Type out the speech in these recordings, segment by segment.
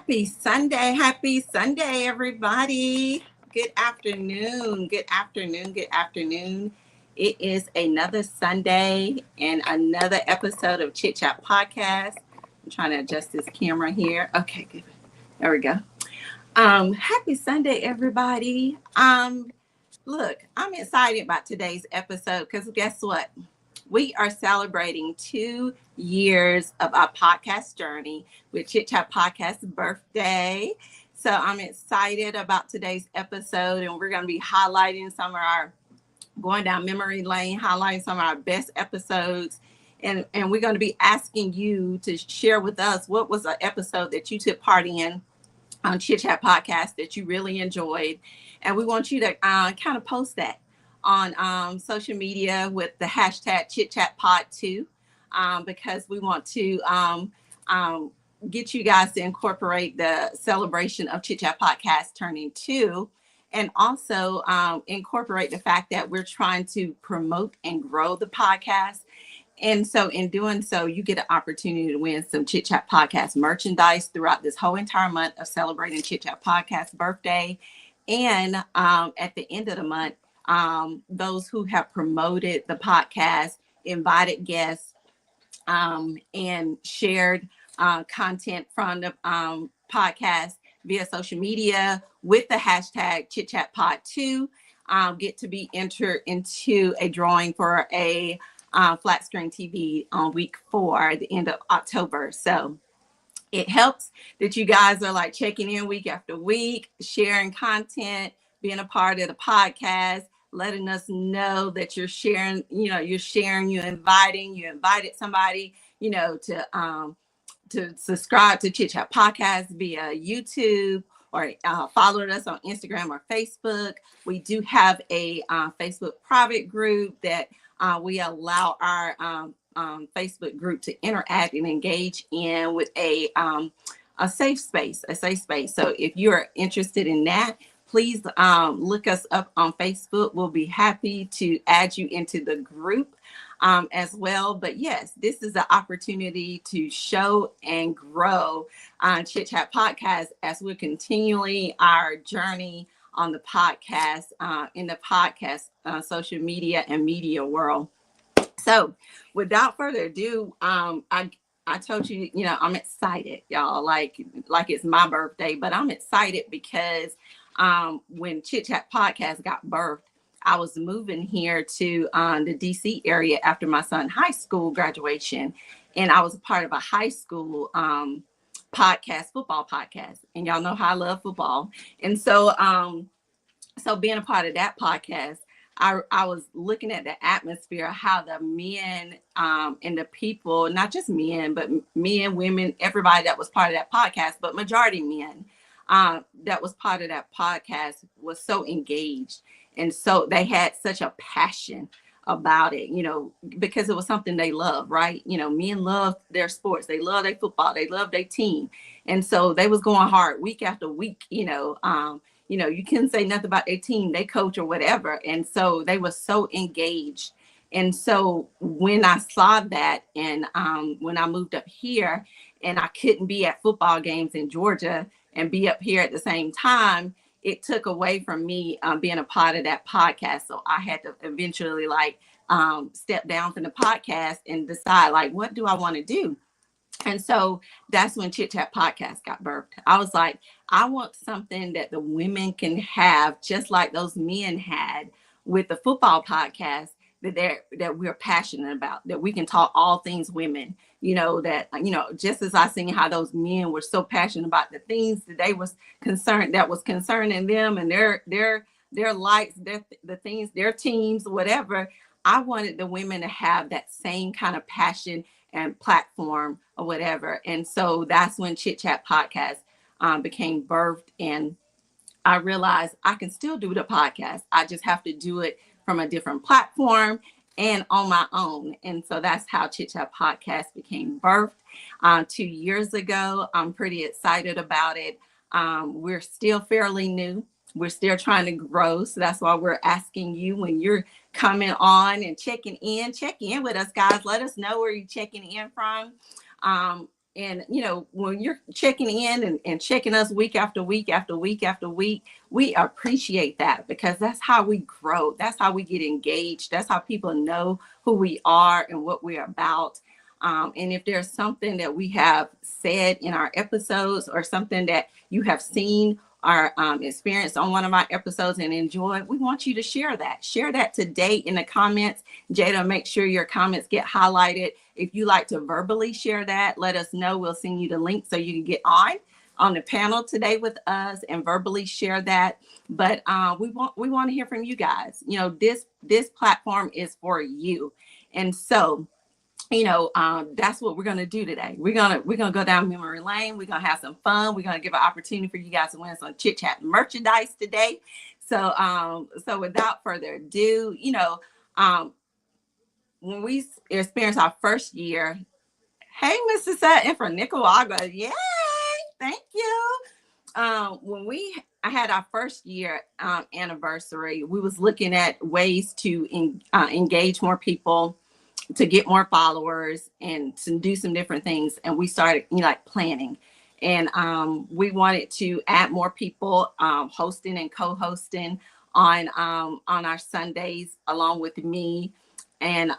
Happy Sunday. Happy Sunday, everybody. Good afternoon. Good afternoon. Good afternoon. It is another Sunday and another episode of Chit Chat Podcast. I'm trying to adjust this camera here. Okay, good. There we go. Happy Sunday, everybody. Look, I'm excited about today's episode because guess what? We are celebrating 2 years of our podcast journey with Chit Chat Podcast's birthday. So I'm excited about today's episode, and we're going to be highlighting going down memory lane, highlighting some of our best episodes. And we're going to be asking you to share with us what was an episode that you took part in on Chit Chat Podcast that you really enjoyed. And we want you to kind of post that on social media with the hashtag ChitChatPod2 because we want to get you guys to incorporate the celebration of Chit Chat Podcast turning 2, and also incorporate the fact that we're trying to promote and grow the podcast. And so in doing so, you get an opportunity to win some Chit Chat Podcast merchandise throughout this whole entire month of celebrating Chit Chat Podcast's birthday. And at the end of the month, those who have promoted the podcast, invited guests, and shared content from the podcast via social media with the hashtag ChitChatPod2 get to be entered into a drawing for a flat screen TV on week 4 at the end of October. So it helps that you guys are like checking in week after week, sharing content, being a part of the podcast, letting us know that you're sharing, you invited somebody, to subscribe to Chit Chat Podcast via YouTube, or followed us on Instagram or Facebook. We do have a Facebook private group that we allow our Facebook group to interact and engage in with a safe space. So if you're interested in that, please look us up on Facebook. We'll be happy to add you into the group as well. But yes, this is an opportunity to show and grow Chit Chat Podcast as we're continually our journey on the podcast, in the podcast social media and media world. So without further ado, I told you, I'm excited, y'all, like it's my birthday, but I'm excited because when Chit Chat Podcast got birthed, I was moving here to the DC area after my son's high school graduation. And I was a part of a high school football podcast. And y'all know how I love football. And so, so being a part of that podcast, I was looking at the atmosphere, how the men and the people, not just men, but men, women, everybody that was part of that podcast, but majority men that was part of that podcast was so engaged. And so they had such a passion about it, because it was something they love, right? Men love their sports. They love their football. They love their team. And so they was going hard week after week, you couldn't say nothing about their team, they coach or whatever. And so they were so engaged. And so when I saw that, and when I moved up here and I couldn't be at football games in Georgia and be up here at the same time, it took away from me being a part of that podcast. So I had to eventually step down from the podcast and decide what do I want to do? And so that's when Chit Chat Podcast got birthed. I was like, I want something that the women can have, just like those men had with the football podcast that we're passionate about, that we can talk all things women, just as I seen how those men were so passionate about the things that they was concerning them and their lives, the things, their teams, whatever. I wanted the women to have that same kind of passion and platform or whatever. And so that's when Chit Chat Podcast became birthed. And I realized I can still do the podcast. I just have to do it from a different platform and on my own. And so that's how Chit Chat Podcast became birthed 2 years ago. I'm pretty excited about it. We're still fairly new. We're still trying to grow. So that's why we're asking you, when you're coming on and check in with us, guys. Let us know where you're checking in from. And when you're checking in and checking us week after week after week after week, we appreciate that, because that's how we grow. That's how we get engaged. That's how people know who we are and what we're about. And if there's something that we have said in our episodes, or something that you have seen or experienced on one of our episodes and enjoyed, we want you to share that. Share that today in the comments. Jada, make sure your comments get highlighted. If you like to verbally share that, let us know. We'll send you the link so you can get on the panel today with us and verbally share that. But we want to hear from you guys. This platform is for you. And so that's what we're gonna do today. We're gonna go down memory lane. We're gonna have some fun. We're gonna give an opportunity for you guys to win some Chit Chat merchandise today. So without further ado, um, when we experienced our first year, hey, Mr. Sutton from Nicaragua, yay! Thank you. When I had our first year anniversary, we was looking at ways to engage more people, to get more followers, and to do some different things. And we started planning, and we wanted to add more people hosting and co-hosting on our Sundays along with me, and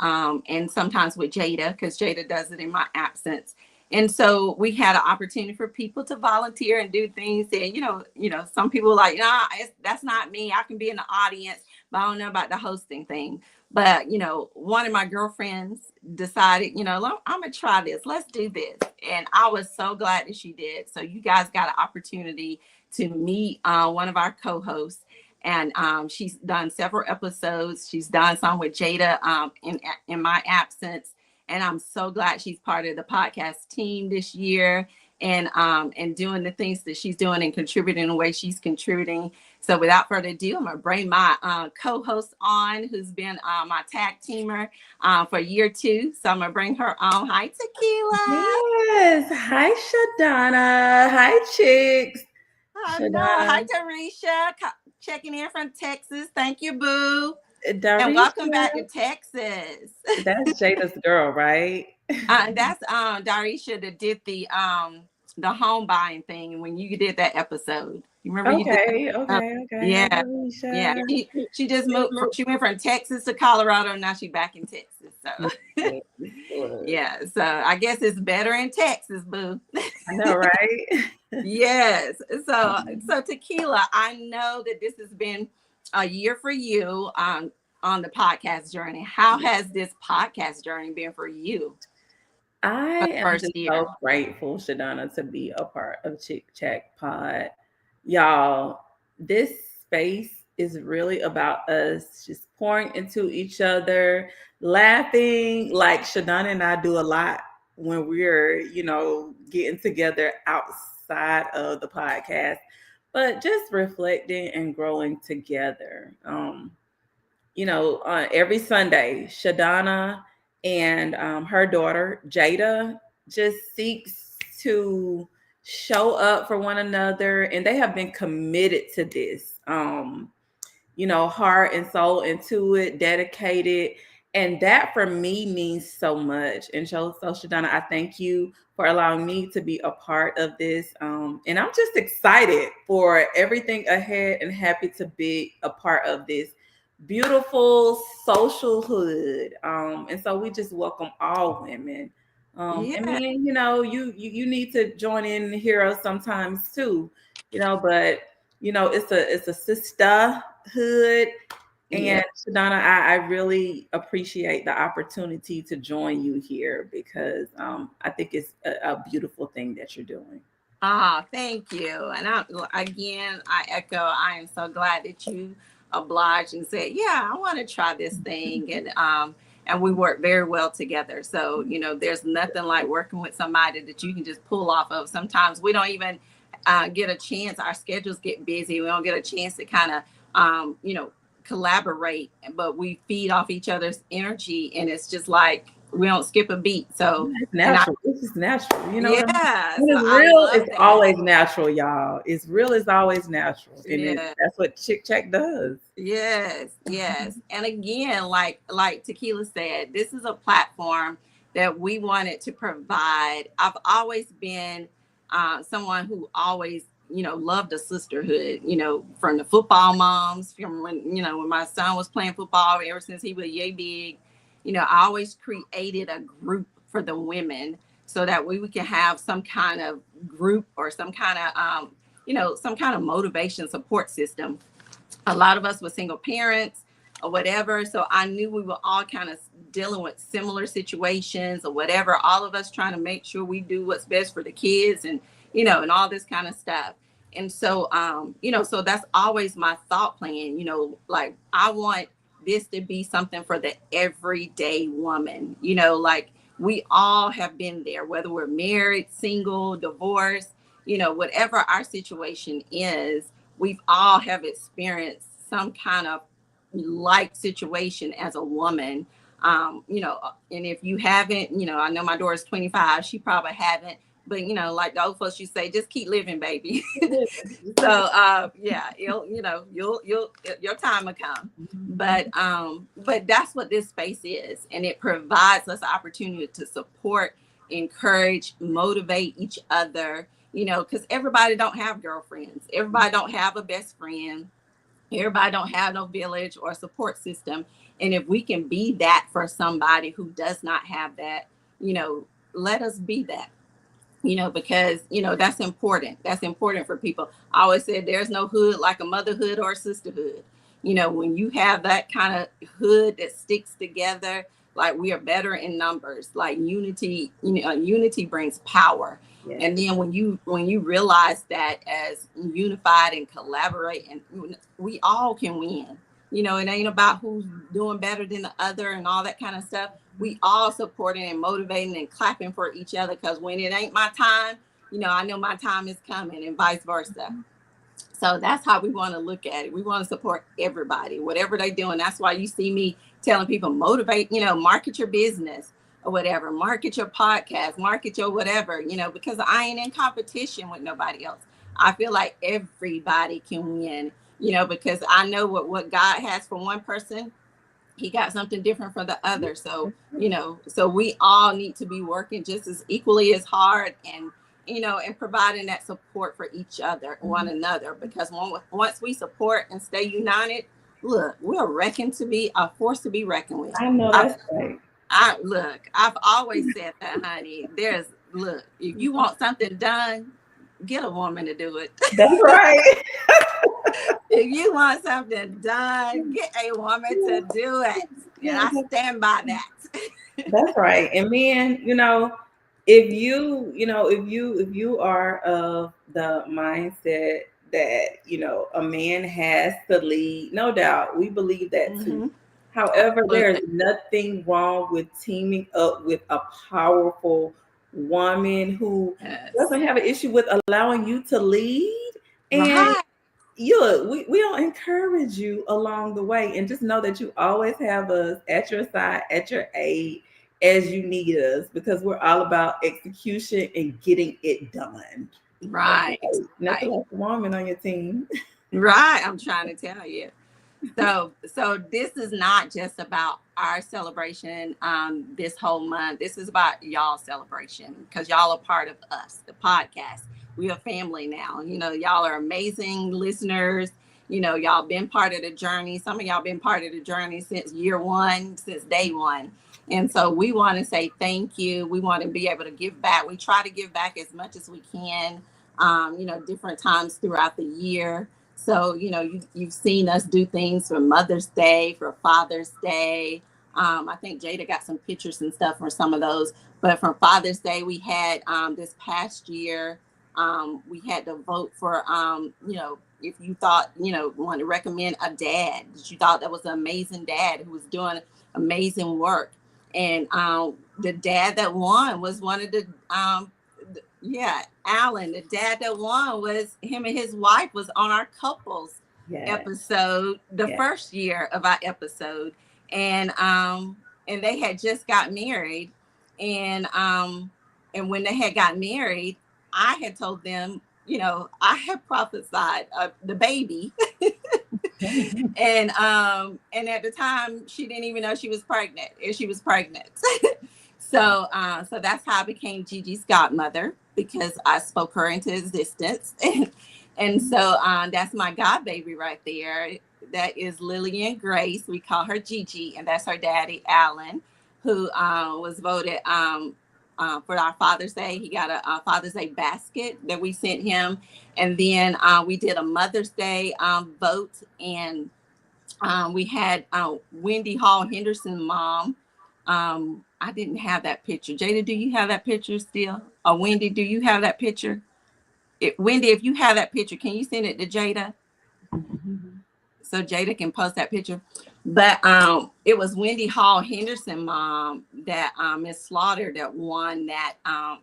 sometimes with Jada, because Jada does it in my absence. And so we had an opportunity for people to volunteer and do things. And some people were like, nah, that's not me. I can be in the audience, but I don't know about the hosting thing. But one of my girlfriends decided, I'm gonna try this. Let's do this. And I was so glad that she did. So you guys got an opportunity to meet one of our co-hosts. And she's done several episodes. She's done some with Jada in my absence. And I'm so glad she's part of the podcast team this year, and doing the things that she's doing and contributing the way she's contributing. So without further ado, I'm gonna bring my co-host on, who's been my tag teamer for year 2. So I'm gonna bring her on. Hi, Tequila. Yes. Hi, Shadana. Hi, Chicks. Oh no. Shadana. Hi, Darisha. Checking in from Texas. Thank you, boo. And welcome Darisha. back to Texas. That's Jada's girl, right? That's Darisha that did the home buying thing when you did that episode. You remember you did Okay. that? Okay. Okay. Hi, Yeah, yeah. Darisha. She just moved. She went from Texas to Colorado, and now she's back in Texas. So Yes. yeah. So I guess it's better in Texas, boo. I know, right? Yes. So Tequila, I know that this has been a year for you on the podcast journey. How has this podcast journey been for you I for the am first just year? so grateful, Shadana, to be a part of Chick Chat Pod. Y'all, this space is really about us just pouring into each other, laughing like Shadana and I do a lot when we're, getting together outside of the podcast, but just reflecting and growing together. Every Sunday, Shadana and her daughter, Jada, just seeks to show up for one another. And they have been committed to this, heart and soul into it, dedicated. And that for me means so much. And so Shadana, I thank you for allowing me to be a part of this. And I'm just excited for everything ahead and happy to be a part of this beautiful social hood. And so we just welcome all women. And Yeah. men, you need to join in and hear us sometimes too, but it's a sisterhood. Yeah. And Shadana, I really appreciate the opportunity to join you here because I think it's a beautiful thing that you're doing. Thank you. And I echo, I am so glad that you obliged and said, yeah, I want to try this thing. And we work very well together. So, there's nothing like working with somebody that you can just pull off of. Sometimes we don't even get a chance. Our schedules get busy. We don't get a chance to kind of, collaborate, but we feed off each other's energy. And it's just like, we don't skip a beat. So, It's and I, natural. This is natural. You know what I mean? yeah, When so it's I real, love it's that. always natural, y'all. It's real, it's always natural. And Yeah. that's what Chick Check does. Yes, yes. And again, like Tequila said, this is a platform that we wanted to provide. I've always been someone who always, loved a sisterhood, from the football moms, from when my son was playing football, ever since he was yay big, I always created a group for the women so that we can have some kind of group or some kind of, some kind of motivation support system. A lot of us were single parents or whatever. So I knew we were all kind of dealing with similar situations or whatever, all of us trying to make sure we do what's best for the kids and, and all this kind of stuff. And so, so that's always my thought plan, like I want this to be something for the everyday woman, like we all have been there, whether we're married, single, divorced, whatever our situation is, we've all have experienced some kind of like situation as a woman. And if you haven't, I know my daughter's 25, she probably haven't, but like the old folks you say, just keep living, baby. So yeah, you'll your time will come. But that's what this space is, and it provides us opportunity to support, encourage, motivate each other, because everybody don't have girlfriends, everybody don't have a best friend, everybody don't have no village or support system. And if we can be that for somebody who does not have that, let us be that, because, that's important. That's important for people. I always said there's no hood like a motherhood or a sisterhood. When you have that kind of hood that sticks together, like we are better in numbers, like unity, unity brings power. Yeah. And then when you realize that as unified and collaborate, and we all can win, it ain't about who's doing better than the other and all that kind of stuff. We all supporting and motivating and clapping for each other, because when it ain't my time, I know my time is coming, and vice versa. So that's how we want to look at it. We want to support everybody, whatever they're doing. That's why you see me telling people, motivate, market your business or whatever, market your podcast, market your whatever, because I ain't in competition with nobody else. I feel like everybody can win, because I know what God has for one person, he got something different for the other. So, so we all need to be working just as equally as hard, and, and providing that support for each other, one another, because once we support and stay united, look, we're reckoned to be a force to be reckoned with. I know that's right. I've always said that, honey. If you want something done, get a woman to do it. That's right. If you want something done, get a woman to do it. And I stand by that. That's right. And men, if you are of the mindset that, a man has to lead, no doubt, we believe that too. However, there's nothing wrong with teaming up with a powerful woman who doesn't have an issue with allowing you to lead. And we don't encourage you along the way, and just know that you always have us at your side, at your aid as you need us, because we're all about execution and getting it done. Right. Nothing like a woman on your team. Right. I'm trying to tell you. So this is not just about our celebration this whole month. This is about y'all celebration, because y'all are part of us, the podcast. We are family now. Y'all are amazing listeners. Y'all been part of the journey. Some of y'all been part of the journey since year one, since day one. And so we want to say thank you. We want to be able to give back. We try to give back as much as we can, different times throughout the year. So, you've seen us do things for Mother's Day, for Father's Day. I think Jada got some pictures and stuff for some of those. But for Father's Day, we had this past year, we had to vote for, if you thought, want to recommend a dad that you thought that was an amazing dad who was doing amazing work. And the dad that won was one of the Alan, the dad that won, was him, and his wife was on our couples episode, the first year of our episode. And they had just got married. And when they had got married, I had told them, I had prophesied the baby. And at the time she didn't even know she was pregnant. So that's how I became Gigi's godmother, because I spoke her into existence. And that's my god baby right there. That is Lillian Grace. We call her Gigi, and that's her daddy Alan, who was voted for our Father's Day. He got a Father's Day basket that we sent him, and then we did a Mother's Day vote, and we had Wendy Hall Henderson mom. I didn't have that picture. Jada, do you have that picture still? Or Wendy, do you have that picture? Wendy, if you have that picture, can you send it to Jada so Jada can post that picture? But it was Wendy Hall Henderson mom that Miss Slaughter that won that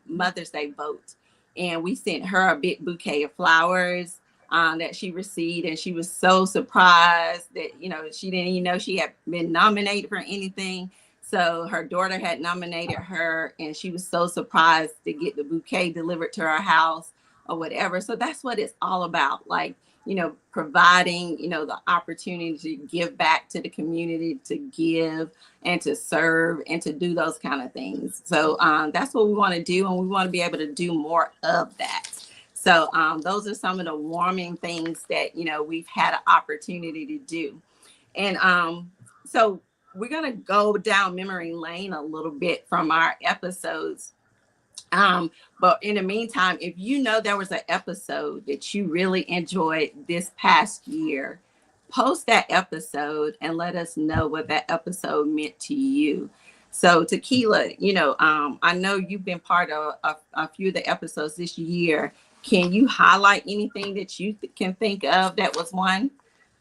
Mother's Day vote, and we sent her a big bouquet of flowers that she received, and she was so surprised that she didn't even know she had been nominated for anything. So her daughter had nominated her, and she was so surprised to get the bouquet delivered to her house or whatever. So that's what it's all about, like, providing, the opportunity to give back to the community, to give and to serve and to do those kind of things. So that's what we want to do, and we want to be able to do more of that. So those are some of the warming things that, we've had an opportunity to do. And so we're going to go down memory lane a little bit from our episodes. But in the meantime, if there was an episode that you really enjoyed this past year, post that episode and let us know what that episode meant to you. So Tequila, I know you've been part of a few of the episodes this year. Can you highlight anything that you can think of that was one?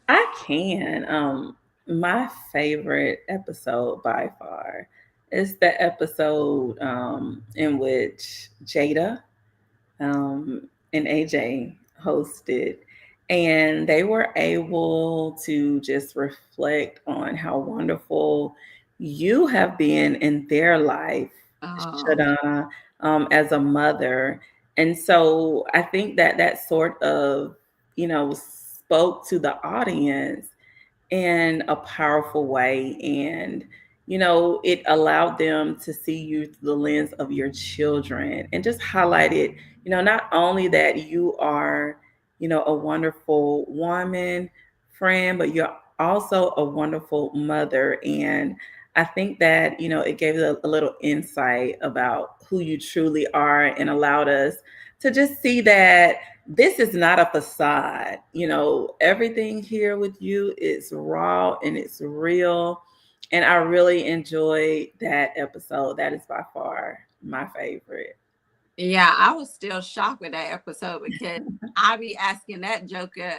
I can. My favorite episode by far is the episode in which Jada and AJ hosted, and they were able to just reflect on how wonderful you have been in their life, Oh, Shadana, as a mother. And so I think that that sort of, spoke to the audience in a powerful way. And, it allowed them to see you through the lens of your children and just highlighted, not only that you are, a wonderful woman, friend, but you're also a wonderful mother. And I think that, it gave a little insight about who you truly are and allowed us to just see that this is not a facade. Everything here with you is raw and it's real. And I really enjoyed that episode. That is by far my favorite. yeah, I was still shocked with that episode because I be asking that joker.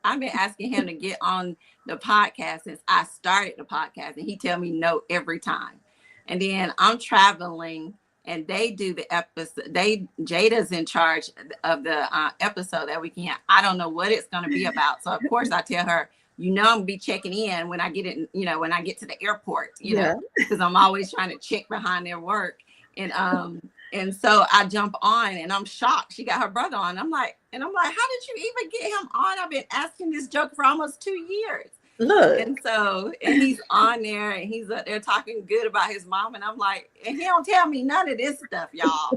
I've been asking him to get on the podcast since I started the podcast, and he tell me no every time. And then I'm traveling, and they do the episode. Jada's in charge of the episode that weekend. I don't know what it's going to be about, so of course I tell her, I'm gonna be checking in when I get it. When I get to the airport, Yeah. because I'm always trying to check behind their work. And so I jump on, and I'm shocked. She got her brother on. I'm like, how did you even get him on? I've been asking this joke for almost 2 years. Look. And he's on there, and he's up there talking good about his mom. And I'm like, and he don't tell me none of this stuff, y'all.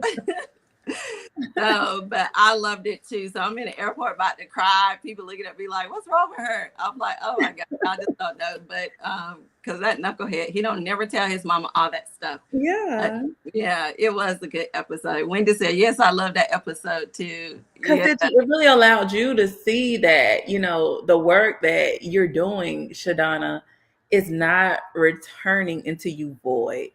So, but I loved it too. So I'm in the airport about to cry. People looking at me like, "What's wrong with her?" I'm like, "Oh my god, I just don't know." But because that knucklehead, he don't never tell his mama all that stuff. Yeah. Yeah, it was a good episode. Wendy said, "Yes, I love that episode too." Because Yeah, it really allowed you to see that, the work that you're doing, Shadana, is not returning into you void.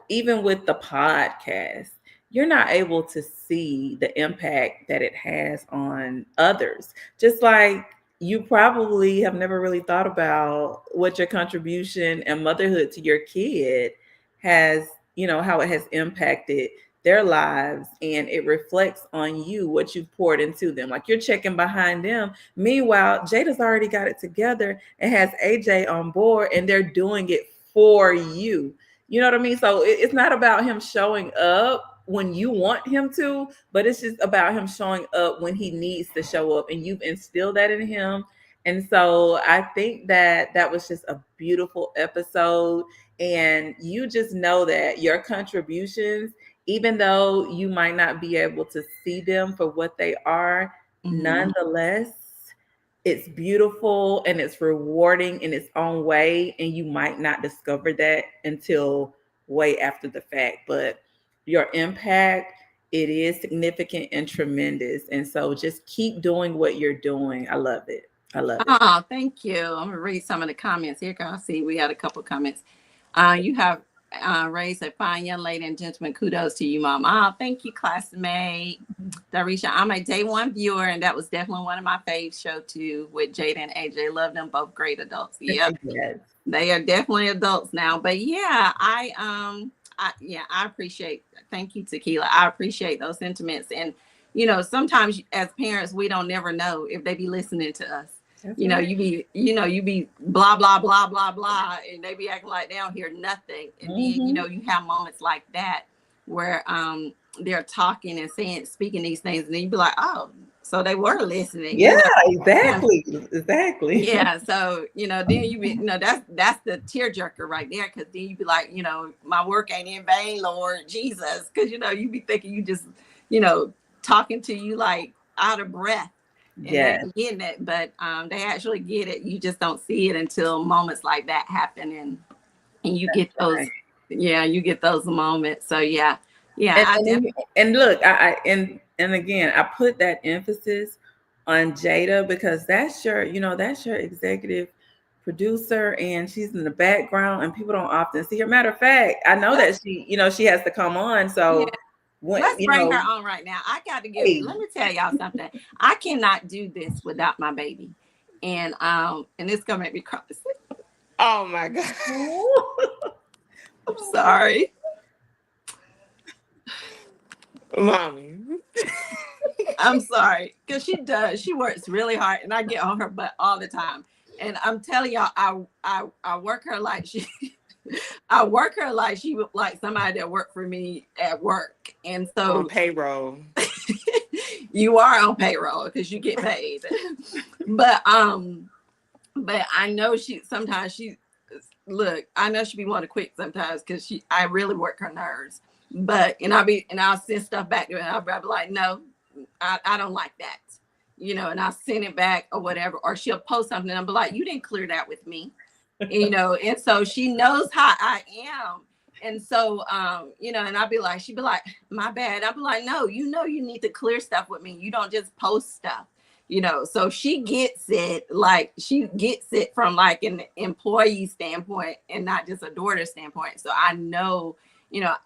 Even with the podcast, you're not able to see the impact that it has on others. Just like you probably have never really thought about what your contribution and motherhood to your kid has, how it has impacted their lives, and it reflects on you what you've poured into them. Like you're checking behind them. Meanwhile, Jada's already got it together and has AJ on board, and they're doing it for you. You know what I mean? So it's not about him showing up when you want him to, but it's just about him showing up when he needs to show up. And you've instilled that in him. And so I think that that was just a beautiful episode. And you just know that your contributions, even though you might not be able to see them for what they are, Mhm. nonetheless, it's beautiful and it's rewarding in its own way. And you might not discover that until way after the fact. But your impact, it is significant and tremendous. And so just keep doing what you're doing. I love it. I love it. Oh, thank you. I'm gonna read some of the comments here. I see we had a couple comments. You have raised a fine young lady and gentleman. Kudos to you, Mom. Oh, thank you, classmate. Darisha, I'm a day one viewer, and that was definitely one of my faves show too with Jada and AJ. Love them, both great adults. Yep, Yes. they are definitely adults now. But yeah, I appreciate. Thank you, Tequila. I appreciate those sentiments, and sometimes as parents, we don't never know if they be listening to us. That's right. You be blah blah blah blah blah, and they be acting like they don't hear nothing, and then Mm-hmm. you have moments like that where they're talking and speaking these things, and then you be like, oh, so they were listening, Yeah, and exactly. Exactly. yeah, so then you be that's the tearjerker right there, because then you be like, my work ain't in vain, Lord Jesus, because you be thinking you just you know talking to you like out of breath, and they Yes, ain't getting it, but they actually get it. You just don't see it until moments like that happen, and you get those, right. yeah, you get those moments. So yeah, yeah, And I definitely. and look, and again, I put that emphasis on Jada because that's your executive producer, and she's in the background, and people don't often see her. Matter of fact, I know let's that she has to come on. yeah, So when let's bring her on right now. I got to let hey, me tell y'all something. I cannot do this without my baby. And it's gonna make me cry. Oh my God. I'm sorry. Mommy. I'm sorry. Because she does. She works really hard, and I get on her butt all the time. And I'm telling y'all, I work her like she I work her like she would like somebody that worked for me at work. And On so payroll. you are on payroll because you get paid. But but I know she look, I know she be wanting to quit sometimes because I really work her nerves. But and I'll send stuff back to her, and I'll be like, no, I don't like that. And I'll send it back or whatever, or she'll post something and I'll be like, you didn't clear that with me. And so she knows how I am. And so and she'd be like, my bad. I'd be like, no, you need to clear stuff with me. You don't just post stuff. So she gets it, like she gets it from like an employee standpoint and not just a daughter standpoint. So I know,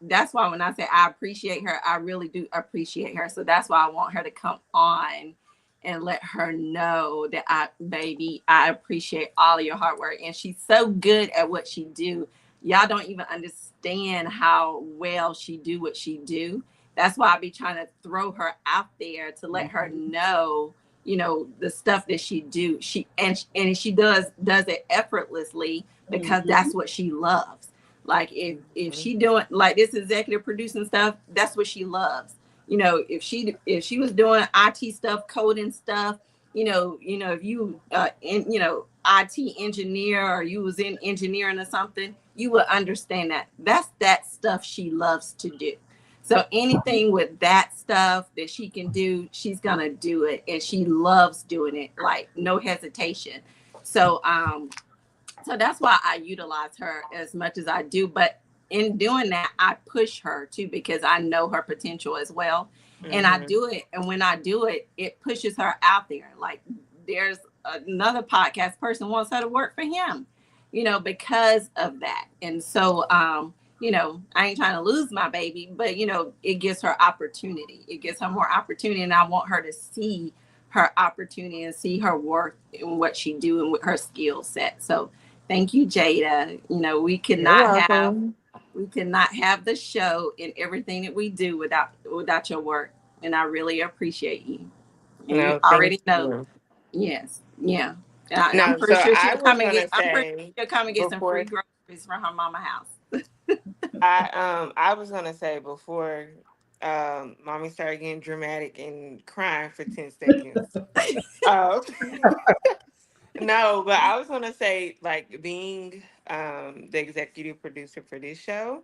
that's why when I say I appreciate her, I really do appreciate her. So that's why I want her to come on and let her know that baby, I appreciate all of your hard work. And she's so good at what she do. Y'all don't even understand how well she do what she do. That's why I be trying to throw her out there to let her know, the stuff that she do. And she does it effortlessly because mhm. that's what she loves. Like if she doing like this executive producing stuff, that's what she loves. If she was doing IT stuff, coding stuff, if you IT engineer, or you was in engineering or something, you would understand that that's that stuff she loves to do. So anything with that stuff that she can do, she's gonna do it, and she loves doing it, like no hesitation. So that's why I utilize her as much as I do. But in doing that, I push her too, because I know her potential as well. And I Mm-hmm. do it. And when I do it, it pushes her out there. Like there's another podcast person wants her to work for him, because of that. And so, I ain't trying to lose my baby, but, it gives her opportunity. It gives her more opportunity. And I want her to see her opportunity and see her worth in what she do and with her skill set. So thank you, Jada. You're welcome. We cannot have the show and everything that we do without your work. And I really appreciate you. And you No, thank already know. you. Yes. Yeah. And I'm No, pretty so sure I was gonna I'm pretty say sure she'll come and get some free before groceries from her mama house. I was gonna say before mommy started getting dramatic and crying for 10 seconds. Uh, No, but I was gonna say, like, being the executive producer for this show,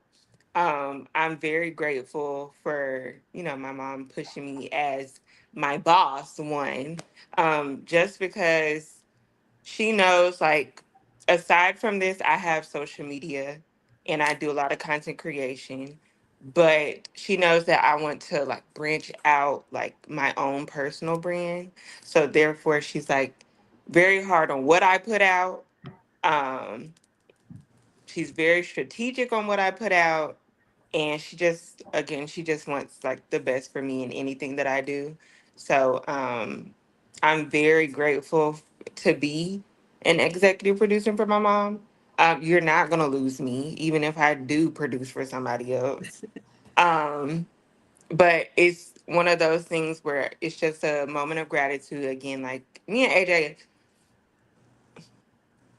I'm very grateful for, my mom pushing me as my boss, one. Just because she knows, like, aside from this, I have social media and I do a lot of content creation, but she knows that I want to, like, branch out, like, my own personal brand. So therefore she's like very hard on what I put out. um she's very strategic on what I put out, and she just wants, like, the best for me in anything that I do. So I'm very grateful to be an executive producer for my mom. You're not gonna lose me even if I do produce for somebody else. um but it's one of those things where it's just a moment of gratitude. Again, like, me and AJ,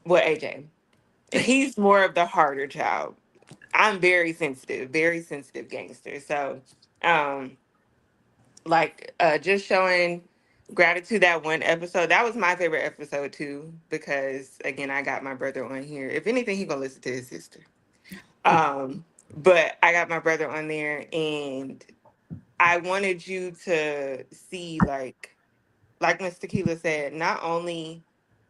well, AJ, he's more of the harder child. I'm very sensitive gangster. So, um, like, just showing gratitude, that one episode, that was my favorite episode too, because again, I got my brother on here. If anything, he gonna listen to his sister. But I got my brother on there, and I wanted you to see, like Miss Tequila said, not only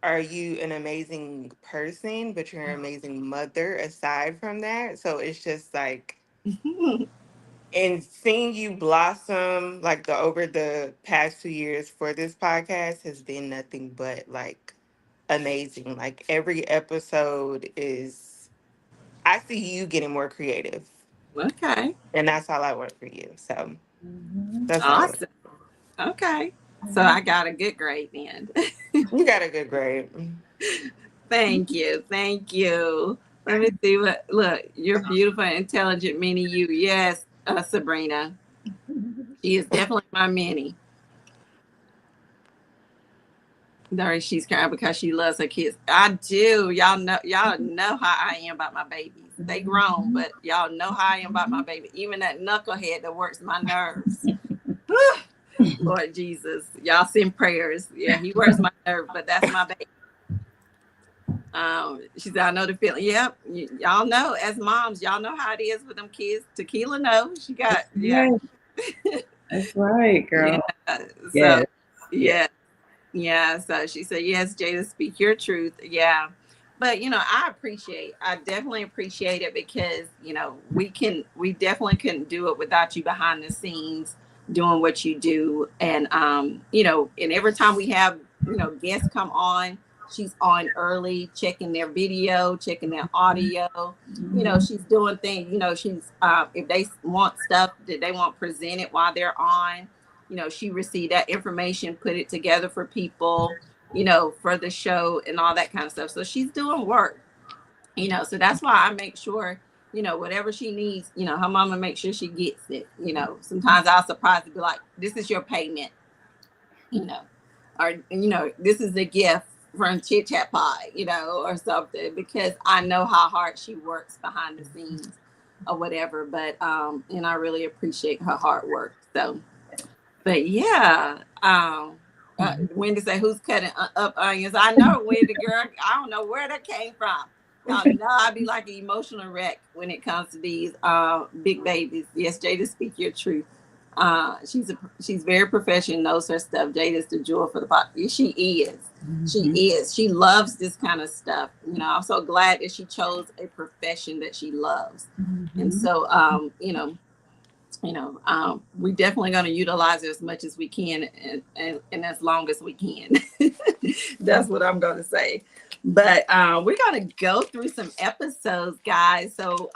are you an amazing person, but you're an amazing mother aside from that. So it's just like, and seeing you blossom, like, the over the past 2 years for this podcast has been nothing but, like, amazing. Like, every episode is, I see you getting more creative, Okay. and that's all I want for you. So Mhm. that's all I want. Awesome. Okay. So I got a good grade then. You got a good grade. Thank you. Thank you. Let me see what. Look, you're beautiful, intelligent, mini you. Yes, Sabrina. She is definitely my mini. Sorry, she's crying because she loves her kids. I do. Y'all know how I am about my babies. They grown, but y'all know how I am about my baby. Even that knucklehead that works my nerves. Lord Jesus, y'all send prayers. Yeah, he works my nerve, but that's my baby. She said, I know the feeling. Yep. Y'all know, as moms, y'all know how it is with them kids. Tequila knows. She got, yeah. Right. That's right, Yeah. girl. So, Yes. Yes. yeah. Yeah. So she said, yes, Jada, speak your truth. Yeah. But, I definitely appreciate it because, we definitely couldn't do it without you behind the scenes doing what you do. And, and every time we have, guests come on, she's on early, checking their video, checking their audio. Mhm. She's doing things, she's, if they want stuff that they want presented while they're on, she received that information, put it together for people, for the show and all that kind of stuff. So she's doing work, so that's why I make sure, whatever she needs, her mama makes sure she gets it. Sometimes I'll surprise and be like, this is your payment, you know, or, this is a gift from Chit Chat Pie, or something, because I know how hard she works behind the scenes or whatever. But, and I really appreciate her hard work. So, but yeah, Wendy say, who's cutting up onions? I know, Wendy, girl. I don't know where that came from. Y'all know I be like an emotional wreck when it comes to these big babies. Yes, Jada, speak your truth. She's very professional, knows her stuff. Jada's the jewel for the pot. She is. She Mhm. is. She loves this kind of stuff. I'm so glad that she chose a profession that she loves. And Mhm. so, we definitely going to utilize it as much as we can, and as long as we can. That's what I'm going to say. But we're going to go through some episodes, guys. So,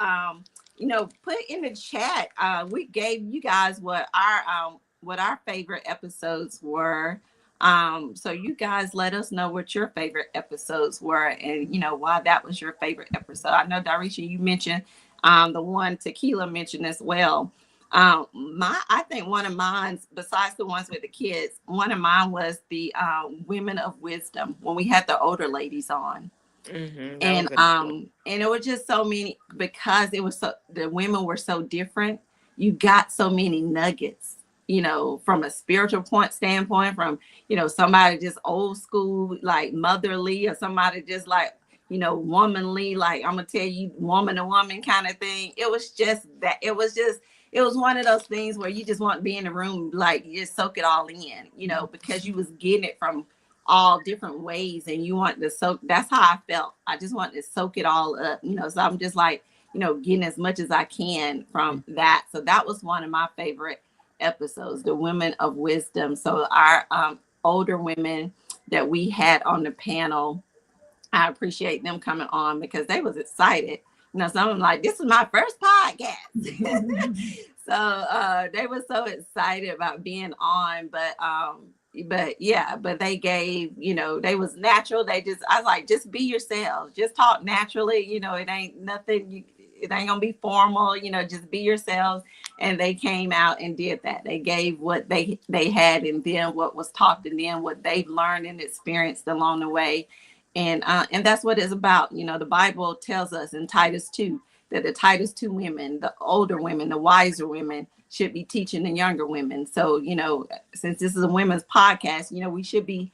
put in the chat. We gave you guys what our favorite episodes were. So you guys let us know what your favorite episodes were, and why that was your favorite episode. I know, Darisha, you mentioned the one Tequila mentioned as well. I think one of mine, besides the ones with the kids, one of mine was the Women of Wisdom, when we had the older ladies on. That was a good one. And it was just so many, because the women were so different. You got so many nuggets, from a spiritual point standpoint, from, somebody just old school, like motherly, or somebody just like, womanly, like I'm gonna tell you, woman to woman kind of thing. It was just that. It was one of those things where you just want to be in the room, like you just soak it all in, because you was getting it from all different ways, and you want to soak. That's how I felt. I just want to soak it all up, So I'm just like, getting as much as I can from that. So that was one of my favorite episodes, the Women of Wisdom. So our older women that we had on the panel, I appreciate them coming on because they was excited. Some of them like, this is my first podcast. So they were so excited about being on, but they gave, they was natural. I was like, just be yourselves, just talk naturally. It ain't nothing, it ain't gonna be formal, just be yourselves. And they came out and did that. They gave what they had in them, what was taught to them, what they've learned and experienced along the way. And that's what it's about. The Bible tells us in Titus 2 that the Titus 2 women, the older women, the wiser women, should be teaching the younger women. So, since this is a women's podcast, we should be,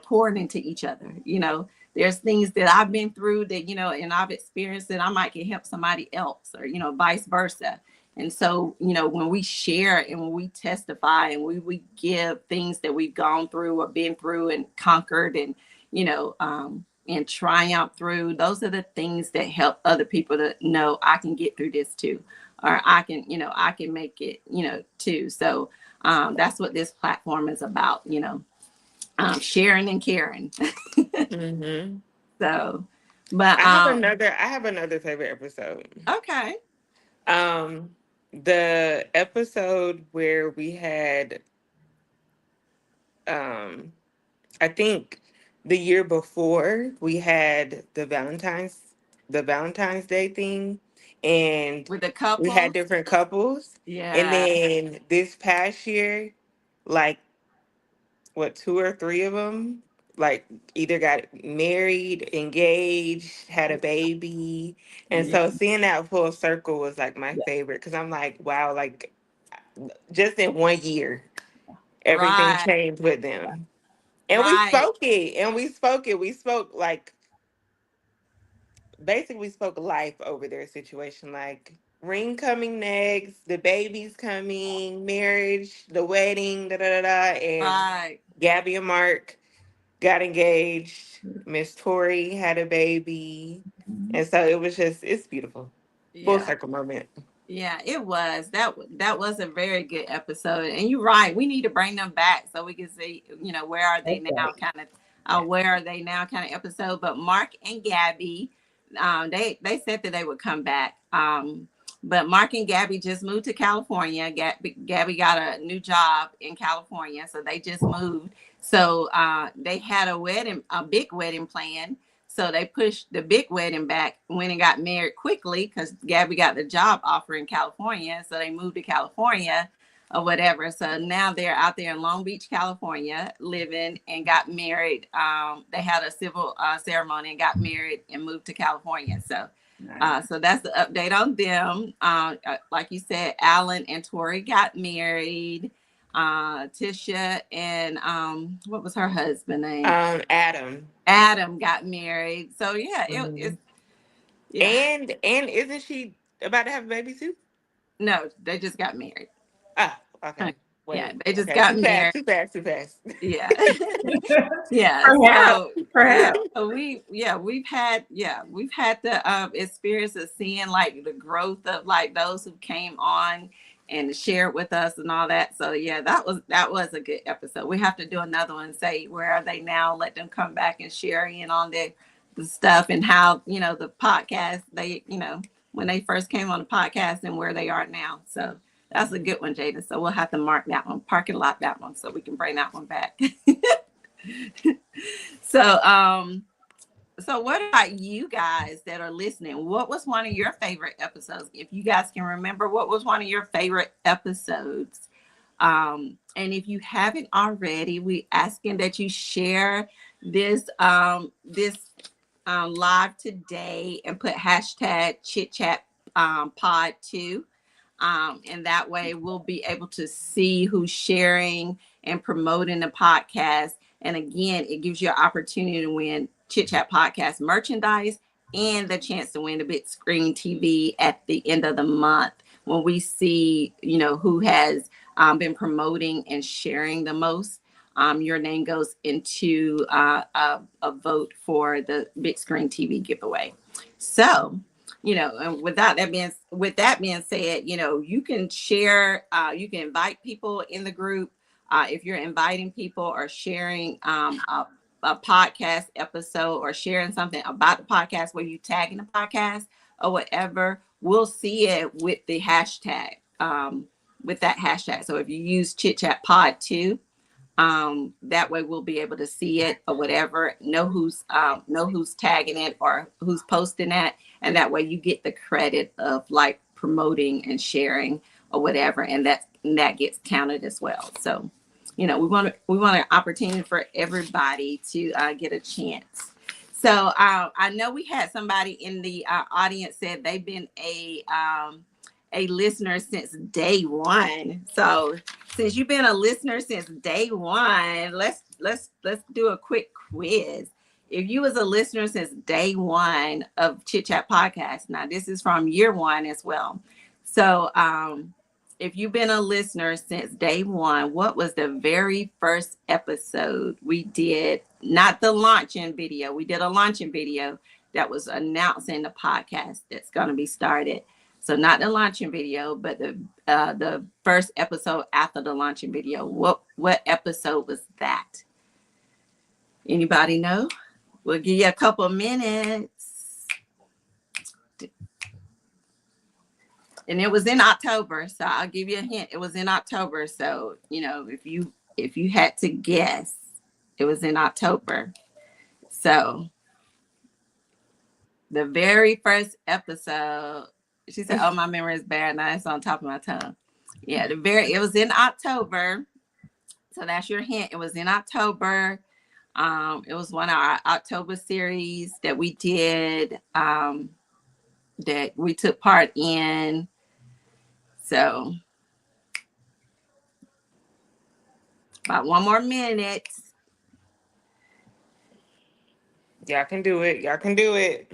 pouring into each other. There's things that I've been through that, and I've experienced that I might can help somebody else, or, vice versa. And so, when we share and when we testify and we give things that we've gone through or been through and conquered and, and triumph through, those are the things that help other people to know I can get through this too, or I can make it, too. So that's what this platform is about, sharing and caring. Mm-hmm. So, but I have another favorite episode. Okay. The episode where we had, I think the year before we had the Valentine's Day thing, and With the we had couples. different couples. And Yeah. then this past year, like what, two or three of them, like either got married, engaged, had a baby. And Yeah. so seeing that full circle was like my favorite, because I'm like, wow, like just in 1 year, everything Right. changed with them. And we Right. spoke it, and we spoke it. We spoke like, basically we spoke life over their situation, like ring coming next, the baby's coming, marriage, the wedding, da da da da. And Right. Gabby and Mark got engaged. Miss Tori had a baby. And so it was just, it's beautiful. Full Yeah. circle moment. Yeah, it was. That was a very good episode. And you're right. We need to bring them back so we can see, where are they now kind of episode. But Mark and Gabby, they said that they would come back. But Mark and Gabby just moved to California. Gabby got a new job in California, so they just moved. So they had a big wedding planned. So they pushed the big wedding back, went and got married quickly because Gabby got the job offer in California. So they moved to California or whatever. So now they're out there in Long Beach, California, living and got married. They had a civil ceremony and got married and moved to California. So that's the update on them. Like you said, Alan and Tori got married. Tisha and what was her husband name? Adam. Adam got married. So yeah, Mhm. it's yeah. And isn't she about to have a baby too? No, they just got married. Ah, okay. Yeah, Wait. they just Okay. got Too fast. married. Too fast. Too fast. Yeah. Yeah. Perhaps, So perhaps. we've had the experience of seeing like the growth of like those who came on and shared with us and all that. So yeah, that was a good episode. We have to do another one, say where are they now, let them come back and share in on the stuff and how, the podcast, they, when they first came on the podcast and where they are now. So that's a good one, Jada. So we'll have to mark that one, parking lot that one, so we can bring that one back. So, so what about you guys that are listening? What was one of your favorite episodes? If you guys can remember, what was one of your favorite episodes? And if you haven't already, we asking that you share this live today and put hashtag chit chat pod 2. And that way we'll be able to see who's sharing and promoting the podcast. And again, it gives you an opportunity to win Chit Chat Podcast merchandise and the chance to win the big screen TV at the end of the month when we see, who has been promoting and sharing the most. Your name goes into a vote for the big screen TV giveaway. So, and with that being said, you can share, you can invite people in the group. If you're inviting people or sharing a podcast episode or sharing something about the podcast where you tagging the podcast or whatever, we'll see it with the hashtag, with that hashtag. So if you use Chit Chat Pod 2, that way we'll be able to see it or whatever, know who's tagging it or who's posting that, and that way you get the credit of like promoting and sharing or whatever, and that gets counted as well. So we want an opportunity for everybody to get a chance. So I know we had somebody in the audience said they've been a listener since day one. So since you've been a listener since day one, let's do a quick quiz. If you was a listener since day one of Chit Chat Podcast, now this is from year one as well. So if you've been a listener since day one, what was the very first episode we did? Not the launching video. We did a launching video that was announcing the podcast that's going to be started. So not the launching video, but the first episode after the launching video. What episode was that? Anybody know? We'll give you a couple minutes. And it was in October, so I'll give you a hint. It was in October. So, if you had to guess, it was in October. So the very first episode, she said, "Oh, my memory is bad. Now it's on top of my tongue." Yeah, it was in October. So that's your hint. It was in October. It was one of our October series that we did, that we took part in. So about one more minute. Y'all can do it. Y'all can do it.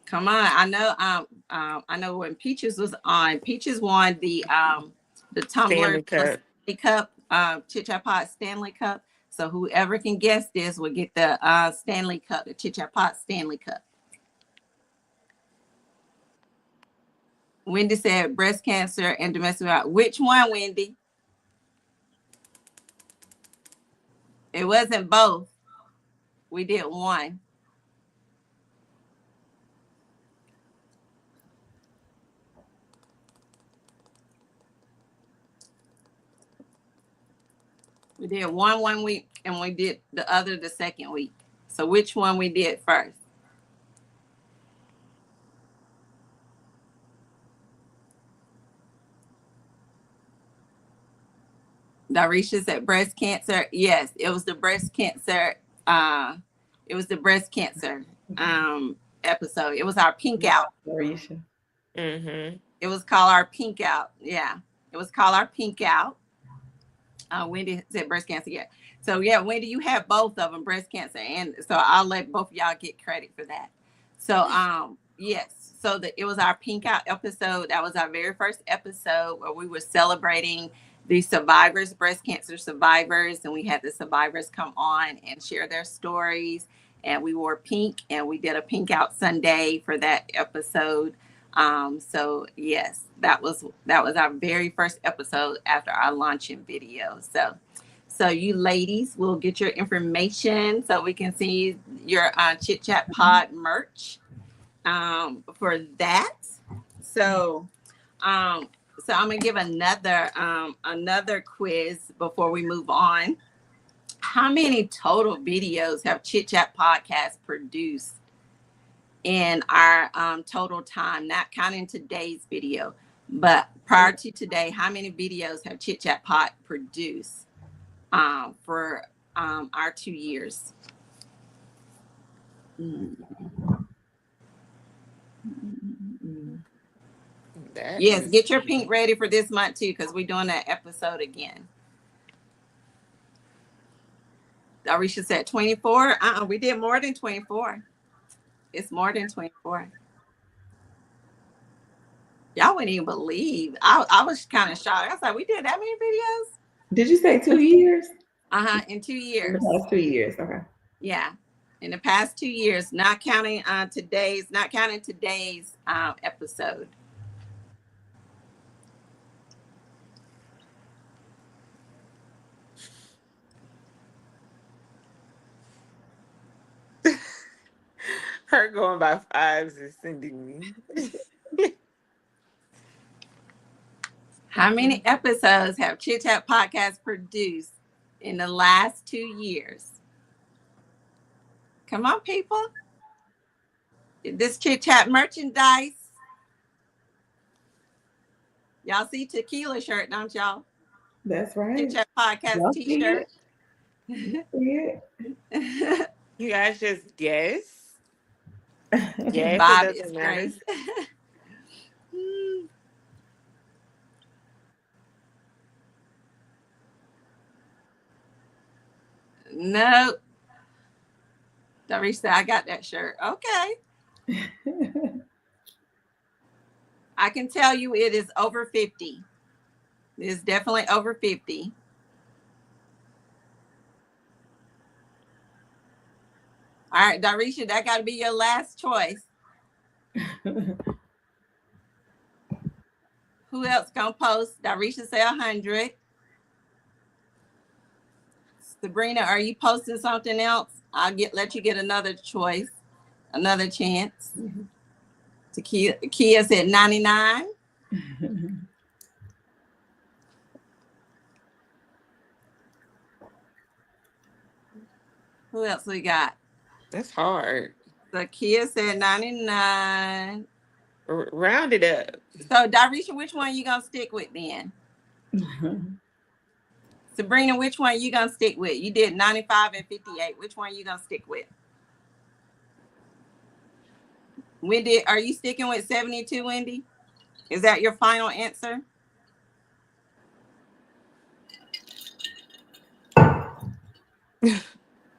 Come on. I know when Peaches was on, Peaches won the Tumblr Stanley Cup. Stanley Cup, Chit Chat Pod Stanley Cup. So whoever can guess this will get the Stanley Cup, the Chit Chat Pod Stanley Cup. Wendy said breast cancer and domestic violence. Which one, Wendy? It wasn't both. We did one. We did one week and we did the other the second week. So which one we did first? Darisha said breast cancer. Yes, it was the breast cancer. It was the breast cancer episode. It was our pink out. Darisha. Mm-hmm. It was called our pink out. Yeah, it was called our pink out. Wendy said breast cancer. Yeah. So yeah, Wendy, you have both of them, breast cancer, and so I'll let both of y'all get credit for that. So yes. So it was our pink out episode. That was our very first episode where we were celebrating the survivors, breast cancer survivors, and we had the survivors come on and share their stories. And we wore pink, and we did a pink out Sunday for that episode. So yes, that was our very first episode after our launching video. So you ladies will get your information so we can see your Chit Chat Pod merch for that. So I'm gonna give another quiz before we move on. How many total videos have Chit Chat Podcast produced in our total time, not counting today's video, but prior to today, how many videos have Chit Chat Pod produced for our 2 years? That Yes, is. get your pink ready for this month too, because we're doing that episode again. Arisha said 24. We did more than 24. It's more than 24. Y'all wouldn't even believe. I was kind of shocked. I was like, we did that many videos? Did you say 2 years? In 2 In the years. past 2 years. Okay. Yeah. In the past 2 years, not counting today's episode. Her going by fives is sending me. How many episodes have Chit Chat Podcast produced in the last 2 years? Come on, people. This Chit Chat merchandise. Y'all see Tequila shirt, don't y'all? That's right. Chit Chat Podcast Y'all t-shirt. see it? You guys just guess. Yes, Bob it is doesn't matter. crazy. No. Darich said, I got that shirt. Okay. I can tell you it is over 50. It's definitely over 50. All right, Darisha, that got to be your last choice. Who else gonna post? Darisha say 100. Sabrina, are you posting something else? Let you get another choice, another chance. Kia said 99. Who else we got? That's hard. So Kia said 99. Round it up. So Darisha, which one you gonna stick with then? Sabrina, which one you gonna stick with? You did 95 and 58. Which one you gonna stick with? Wendy, are you sticking with 72, Wendy? Is that your final answer?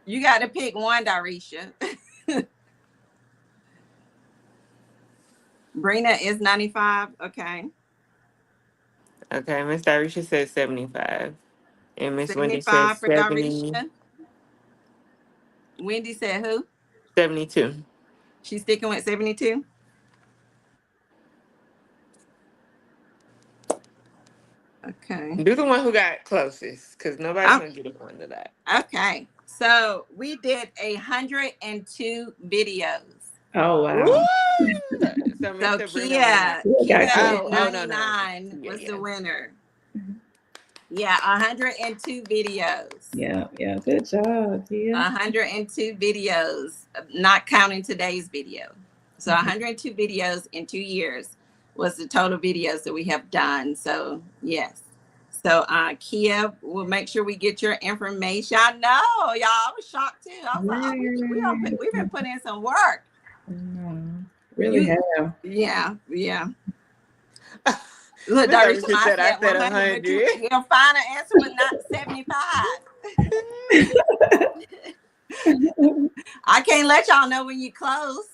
You got to pick one, Darisha. Brina is 95. Okay. Okay, Miss Darisha said 75. And Miss Wendy said 75 for 70. Darisha. Wendy said who? 72. She's sticking with 72. Okay. Do the one who got closest, because nobody's going to get a one to that. Okay. So we did 102 videos. Oh, wow. Woo! So So Kia at 99 was the winner. Yeah, 102 videos. Yeah. Good job, Kia. 102 videos, not counting today's video. So 102 videos in 2 years was the total videos that we have done. So yes. So Kia, we'll make sure we get your information. I know, y'all. I was shocked too. I was like, we've been putting in some work. Really have. Yeah. Look, Darisha said I said 100. You'll find an answer, but not 75. I can't let y'all know when you close.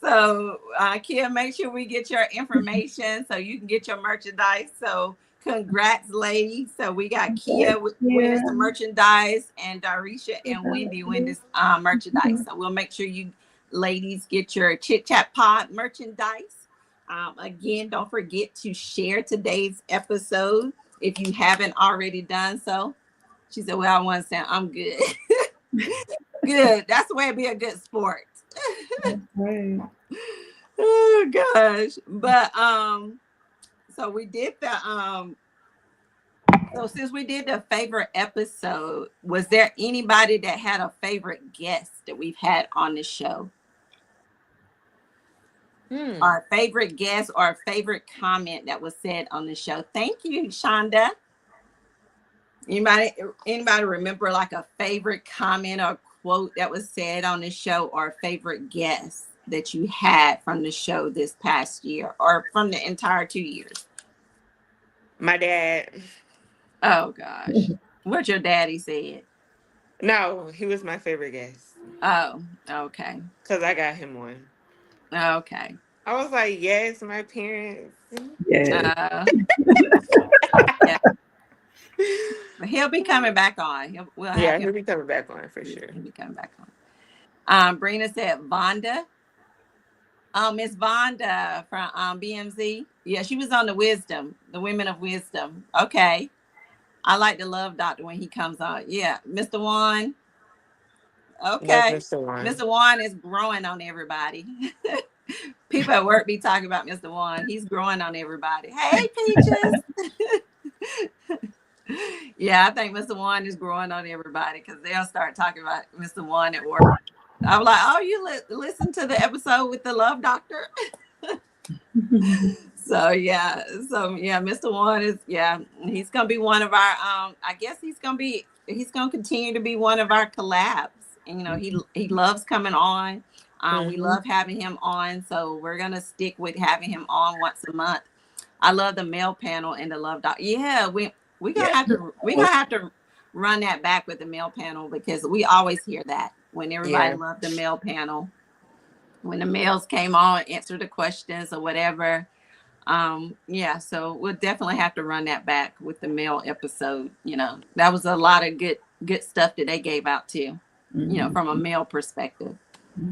So, Kia, make sure we get your information so you can get your merchandise. So, congrats, ladies. So, we got Kia winning some merchandise, and Darisha and Wendy win this merchandise. So, we'll make sure you ladies get your Chit Chat Pod merchandise. Again, don't forget to share today's episode if you haven't already done so. She said, well, I want to say I'm good. Good. That's the way to be a good sport. Right. Oh gosh. But so we did the so since we did the favorite episode, was there anybody that had a favorite guest that we've had on the show? Our favorite guest or favorite comment that was said on the show. Thank you, Shonda. Anybody remember like a favorite comment or quote that was said on the show or favorite guest? that you had from the show this past year or from the entire 2 years? My dad. Oh gosh. What your daddy said. No, he was my favorite guest Oh, okay. because I got him one. Okay. I was like, yes, my parents. Yes. Uh, yeah. But he'll be coming back on. We'll have Yeah, him. he'll be coming back on for sure. He'll be coming back on. Brina said Vonda. Miss Vonda from BMZ. Yeah, she was on the Wisdom, the Women of Wisdom. Okay. I like the Love Doctor when he comes on. Yeah, Mr. Juan. Love Okay. Mr. One. Mr. Juan is growing on everybody. People at work be talking about Mr. Juan. He's growing on everybody. Hey, Peaches. Yeah, I think Mr. Juan is growing on everybody because they'll start talking about Mr. Juan at work. I'm like, oh, you listen to the episode with the Love Doctor? So yeah, Mr. Juan is he's gonna be one of our I guess he's gonna continue to be one of our collabs. And he loves coming on. We Mm-hmm. love having him on, so we're gonna stick with having him on once a month. I love the male panel and the Love Doc. Yeah, we gonna have to run that back with the male panel because we always hear that when everybody Yeah. loved the male panel. When the males came on, answer the questions or whatever. So we'll definitely have to run that back with the male episode. That was a lot of good stuff that they gave out too, from a male perspective.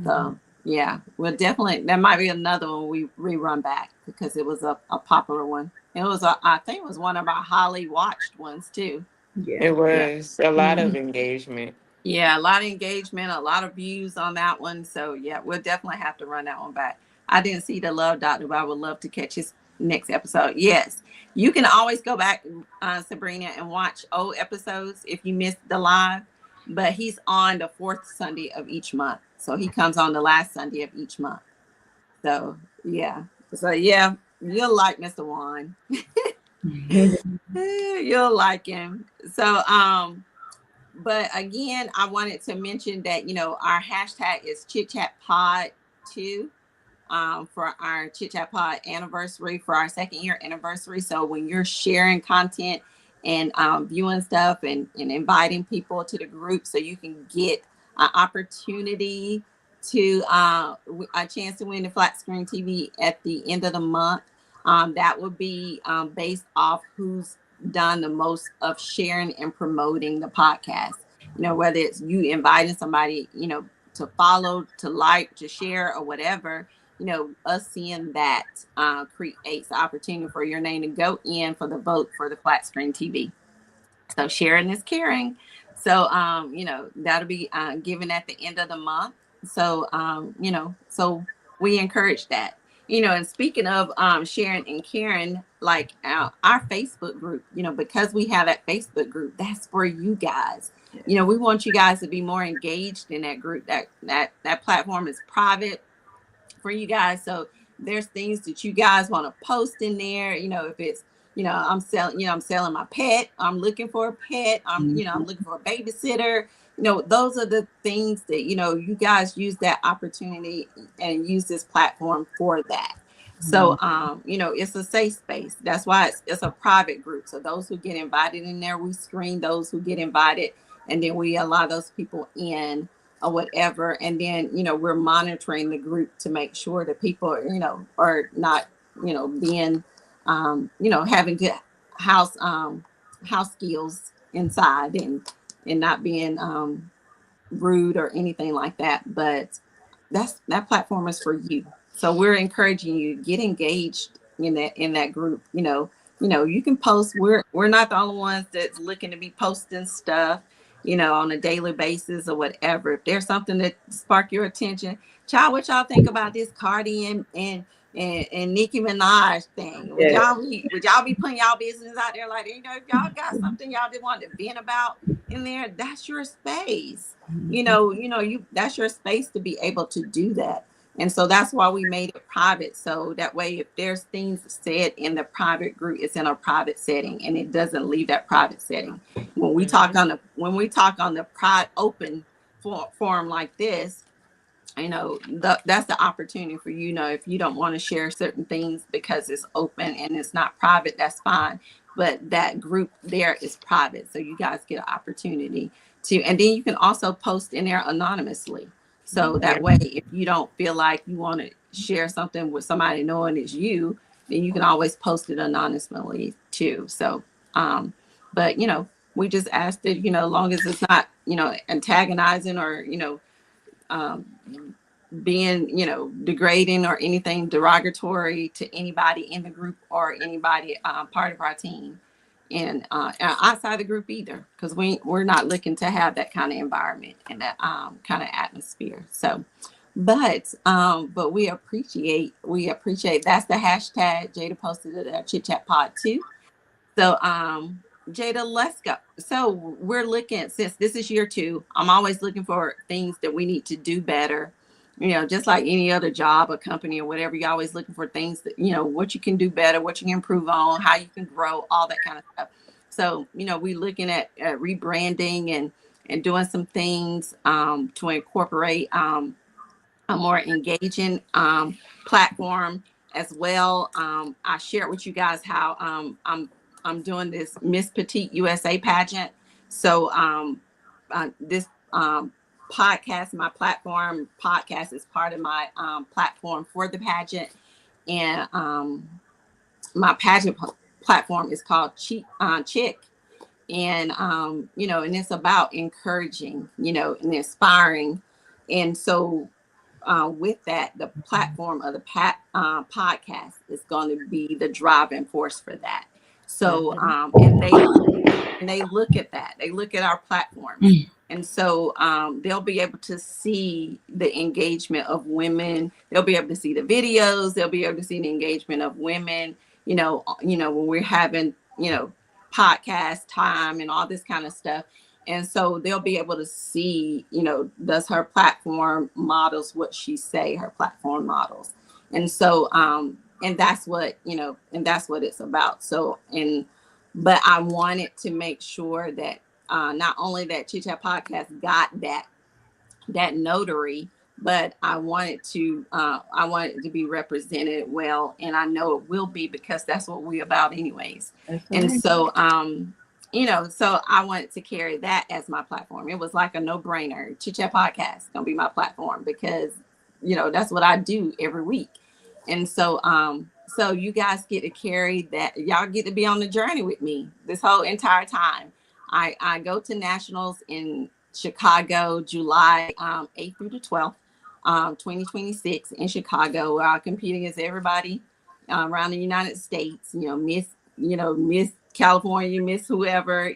So yeah, we'll definitely, that might be another one we rerun back because it was a popular one. I think it was one of our highly watched ones too. Yeah. It was a lot of Mhm. engagement. Yeah, a lot of engagement, a lot of views on that one. So yeah, we'll definitely have to run that one back. I didn't see the Love Doctor, but I would love to catch his next episode. Yes, you can always go back, Sabrina, and watch old episodes if you missed the live. But he's on the fourth Sunday of each month, so he comes on the last Sunday of each month. So yeah, you'll like Mr. Juan. You'll like him. So but again, I wanted to mention that our hashtag is Chit Chat Pod 2 for our Chit Chat Pod anniversary, for our 2nd-year anniversary. So when you're sharing content and viewing stuff and inviting people to the group so you can get an opportunity to a chance to win the flat screen TV at the end of the month, that would be based off who's done the most of sharing and promoting the podcast. Whether it's you inviting somebody, to follow, to like, to share, or whatever, us seeing that creates the opportunity for your name to go in for the vote for the flat screen TV. So sharing is caring. So that'll be given at the end of the month. So so we encourage that. And speaking of sharing and caring, like our Facebook group, because we have that Facebook group, that's for you guys. We want you guys to be more engaged in that group. That platform is private for you guys. So there's things that you guys want to post in there. If it's, I'm selling my pet, I'm looking for a pet, I'm looking for a babysitter. Those are the things that, you guys use that opportunity and use this platform for that. So, it's a safe space. That's why it's a private group. So those who get invited in there, we screen those who get invited, and then we allow those people in or whatever. And then, we're monitoring the group to make sure that people, are not, being, having good house skills inside and not being rude or anything like that. But that platform is for you. So we're encouraging you, get engaged in that group. You can post. We're not the only ones that's looking to be posting stuff, on a daily basis or whatever. If there's something that spark your attention, child, what y'all think about this Cardi and Nicki Minaj thing? Would y'all be putting y'all business out there like, if y'all got something y'all didn't want to vent about in there, that's your space. That's your space to be able to do that. And so that's why we made it private. So that way, if there's things said in the private group, it's in a private setting and it doesn't leave that private setting. When we talk on the open forum like this, that's the opportunity for if you don't want to share certain things because it's open and it's not private, that's fine, but that group there is private, so you guys get an opportunity to, and then you can also post in there anonymously, so Yeah. that way if you don't feel like you want to share something with somebody knowing it's you, then you can always post it anonymously too. So but we just asked that, long as it's not antagonizing or um, being, degrading or anything derogatory to anybody in the group or anybody part of our team, and outside the group either, because we're not looking to have that kind of environment and that kind of atmosphere. So, but we appreciate that's the hashtag. Jada posted it at Chit Chat Pod too. So, Jada, let's go. So we're looking, since this is year two, I'm always looking for things that we need to do better. Just like any other job or company or whatever, you're always looking for things that, what you can do better, what you can improve on, how you can grow, all that kind of stuff. So, we're looking at rebranding and doing some things to incorporate a more engaging platform as well. I shared with you guys how I'm doing this Miss Petite USA pageant. So this podcast, my platform podcast is part of my platform for the pageant, and my pageant platform is called Chic, and and it's about encouraging, and inspiring, and so with that, the platform of the podcast is going to be the driving force for that. So, and they look at that. They look at our platforms, and so they'll be able to see the engagement of women. They'll be able to see the videos. They'll be able to see the engagement of women. When we're having podcast time and all this kind of stuff, and so they'll be able to see, does her platform models what she say her platform models. And so and that's what it's about. So, but I wanted to make sure that not only that Chit Chat Podcast got that notary, but I wanted to be represented well, and I know it will be, because that's what we're about anyways. That's And right. so so I wanted to carry that as my platform. It was like a no-brainer. Chit Chat Podcast gonna be my platform, because that's what I do every week. And so you guys get to carry that. Y'all get to be on the journey with me this whole entire time. I go to nationals in Chicago, July 8th through the 12th, 2026 in Chicago, where I compete against everybody around the United States. Miss California, Miss whoever,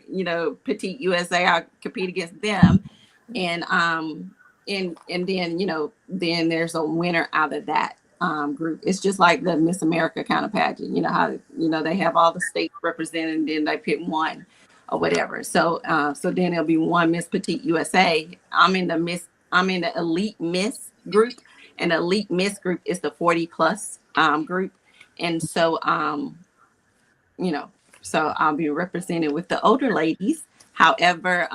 Petite USA. I compete against them, and then then there's a winner out of that group. It's just like the Miss America kind of pageant. You know how they have all the states represented, and then they pick one or whatever. So then there'll be one Miss Petite USA. I'm in the elite Miss group, and the elite Miss group is the 40 plus group. And so so I'll be represented with the older ladies. However,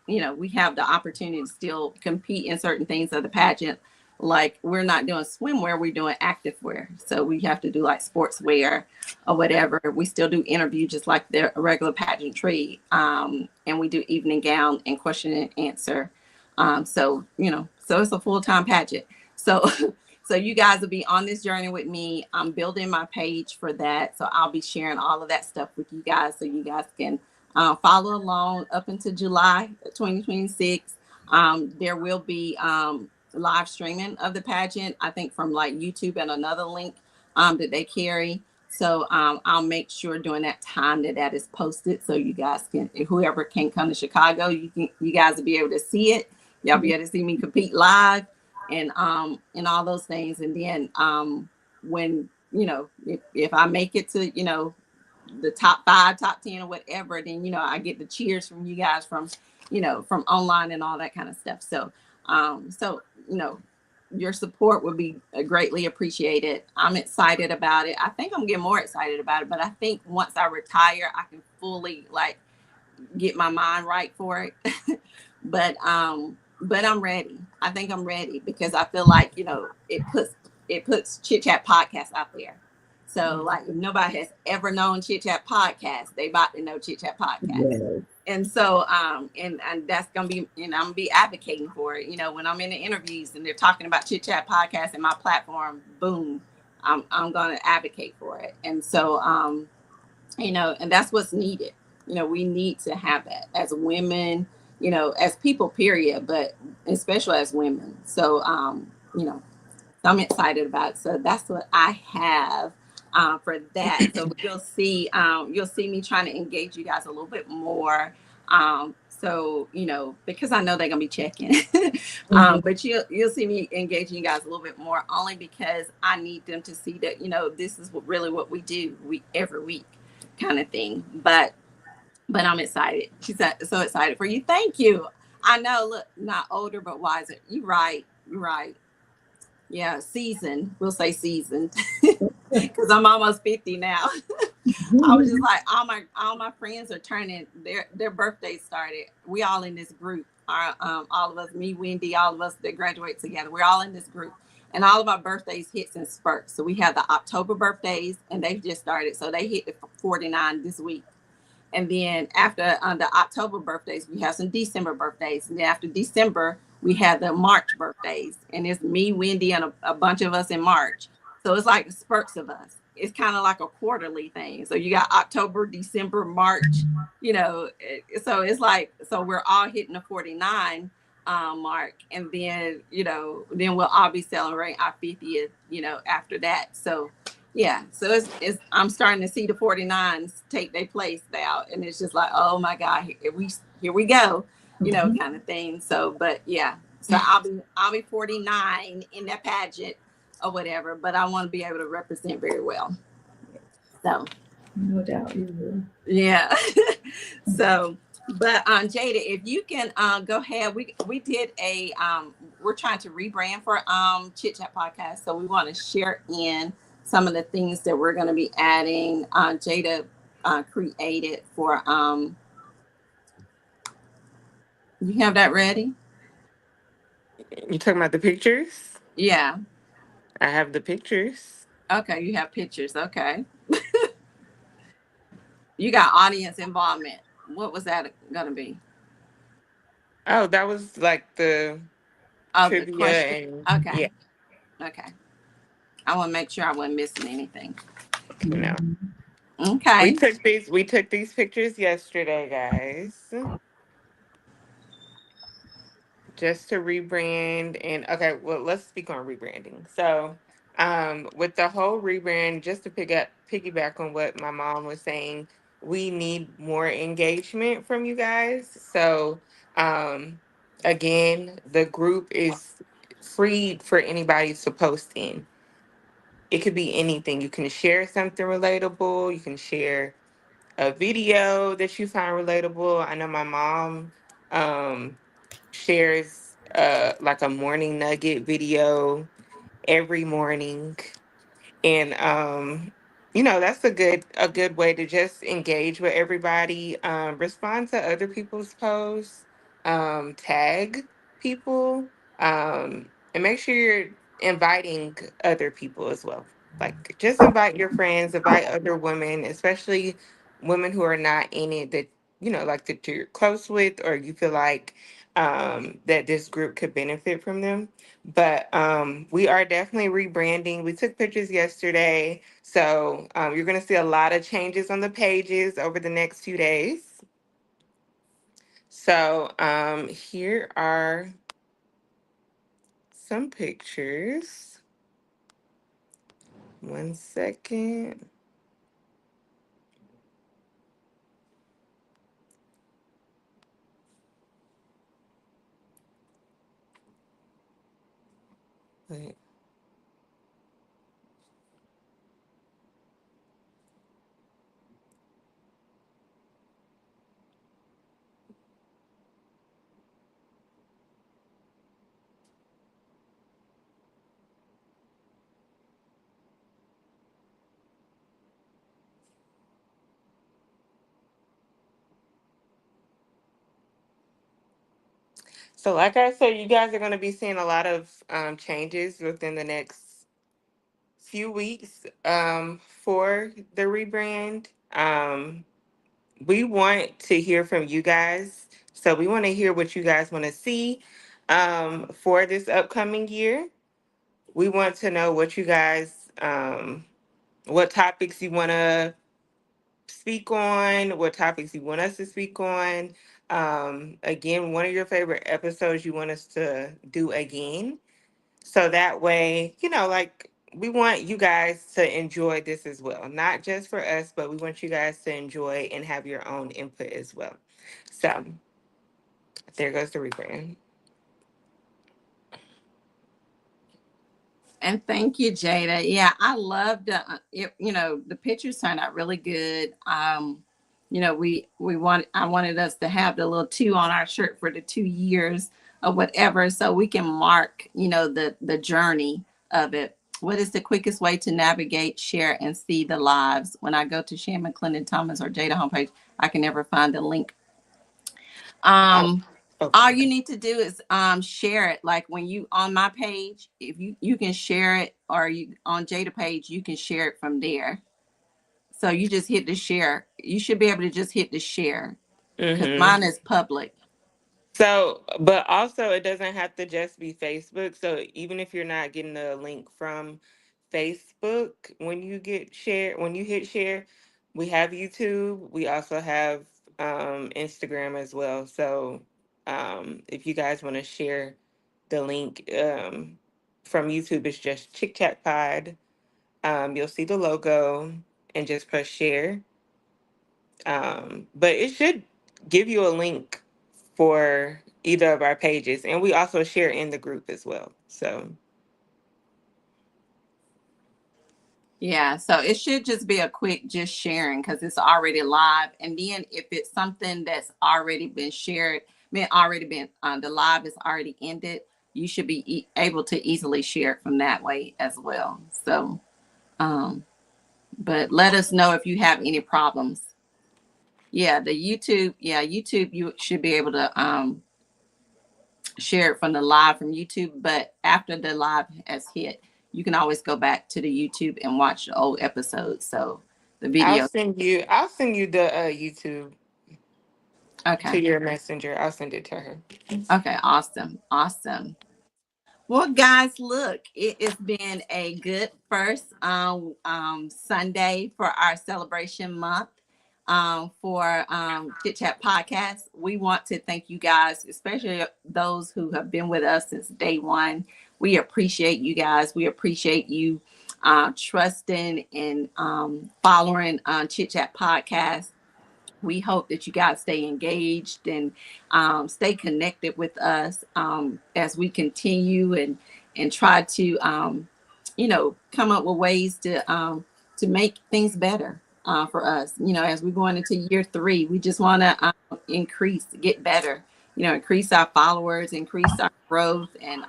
we have the opportunity to still compete in certain things of the pageant. Like, we're not doing swimwear, we're doing active wear. So we have to do like sportswear or whatever. We still do interview just like the regular pageantry. And we do evening gown and question and answer. So it's a full-time pageant. So so you guys will be on this journey with me. I'm building my page for that. So I'll be sharing all of that stuff with you guys, so you guys can follow along up into July 2026. There will be live streaming of the pageant, I think from like YouTube and another link that they carry. So I'll make sure during that time that is posted, so you guys can, whoever can come to Chicago, you guys will be able to see it. Y'all be able to see me compete live, and all those things. And then when if I make it to the top 5, top 10, or whatever, then I get the cheers from you guys from from online and all that kind of stuff. So so your support would be greatly appreciated. I'm excited about it. I think I'm getting more excited about it, but I think once I retire, I can fully like get my mind right for it. But but I'm ready. I think I'm ready because I feel like, it puts Chit Chat podcast out there. So Mhm. like if nobody has ever known Chit Chat podcast, they about to know Chit Chat podcast. Yes. And so and that's gonna be, I'm gonna be advocating for it. When I'm in the interviews and they're talking about Chit Chat podcast and my platform, boom, I'm gonna advocate for it. And so and that's what's needed. We need to have that as women, as people, period, but especially as women. So so I'm excited about it. So that's what I have for that. So you'll see me trying to engage you guys a little bit more. So because I know they're gonna be checking, Mhm. but you'll see me engaging you guys a little bit more, only because I need them to see that this is really what we do, every week, kind of thing. But I'm excited. She's so excited for you. Thank you. I know. Look, not older but wiser. You're right. You're right. Yeah, seasoned. We'll say seasoned, because I'm almost 50 now. I was just like, all my friends are turning their birthdays started. We all in this group. All of us, me, Wendy, all of us that graduate together. We're all in this group, and all of our birthdays hits in spurts. So we have the October birthdays, and they've just started. So they hit the 49 this week. And then after the October birthdays, we have some December birthdays. And then after December, we have the March birthdays. And it's me, Wendy, and a bunch of us in March. So it's like spurts of us. It's kind of like a quarterly thing. So you got October, December, March, so it's like, so we're all hitting the 49 mark. And then we'll all be celebrating our 50th, after that. So yeah, so it's I'm starting to see the 49s take their place now, and it's just like, oh my god, here we go, Mhm. kind of thing. So but yeah, so I'll be 49 in that pageant or whatever, but I want to be able to represent very well. So No doubt you will. yeah. So but Jada, if you can go ahead, we did we're trying to rebrand for Chit Chat podcast, so we want to share in some of the things that we're going to be adding. Jada created for you have that ready? You talking about the pictures? Yeah. I have the pictures. Okay, you have pictures. Okay. You got audience involvement. What was that going to be? Oh, that was like the Oh, the trivia question. and yeah, Okay. Okay. I want to make sure I wasn't missing anything. you know. Mhm. We Okay. took these pictures yesterday, guys. Just to rebrand. And okay, well, let's speak on rebranding. So with the whole rebrand, just to piggyback on what my mom was saying, we need more engagement from you guys. So um again, the group is free for anybody to post in. It could be anything. You can share something relatable, you can share a video that you find relatable. I know my mom um shares like a morning nugget video every morning, and that's a good way to just engage with everybody. Respond to other people's posts, tag people, and make sure you're inviting other people as well. Like, just invite your friends, invite other women, especially women who are not in it, that like, that you're close with, or you feel like that this group could benefit from them. But we are definitely rebranding. We took pictures yesterday. So you're going to see a lot of changes on the pages over the next few days. So here are some pictures. One second. Wait. So, like I said, you guys are going to be seeing a lot of changes within the next few weeks for the rebrand. We want to hear from you guys. So, we want to hear what you guys want to see for this upcoming year. We want to know what you guys, what topics you want to speak on, what topics you want us to speak on. Again, one of your favorite episodes you want us to do again. So that way, like we want you guys to enjoy this as well. Not just for us, but we want you guys to enjoy and have your own input as well. So there goes the rebrand. And thank you, Jada. Yeah, I loved the pictures turned out really good. I wanted us to have the little two on our shirt for the 2 years or whatever, so we can mark, the journey of it. What is the quickest way to navigate, share, and see the lives? When I go to Shan McClendon Thomas or Jada homepage, I can never find the link. Oh, Um, all okay. you need to do is share it. Like when you on my page, if you can share it, or you on Jada page, you can share it from there. So you just hit the share. You should be able to just hit the share because Mm-hmm. mine is public. So, but also it doesn't have to just be Facebook. So even if you're not getting the link from Facebook, when you hit share, we have YouTube. We also have Instagram as well. So if you guys want to share the link from YouTube, it's just Chick Chat Pod. You'll see the logo and just press share. But it should give you a link for either of our pages, and we also share in the group as well. So Yeah, so it should just be a quick just sharing because it's already live. And then if it's something that's already been shared, the live is already ended, you should be able to easily share it from that way as well. So, um, but let us know if you have any problems. Yeah, YouTube, you should be able to share it from the live from YouTube, but after the live has hit, you can always go back to the YouTube and watch the old episodes. So the video. I'll send you the YouTube to Okay. your messenger. I'll send it to her. Okay, awesome. Awesome. Well, guys, look, it has been a good first Sunday for our celebration month for Chit Chat Podcast. We want to thank you guys, especially those who have been with us since day one. We appreciate you guys. We appreciate you trusting and following Chit Chat Podcast. We hope that you guys stay engaged and stay connected with us as we continue and try to come up with ways to make things better for us. As we're going into year 3, we just want to get better. Increase our followers, increase our growth, and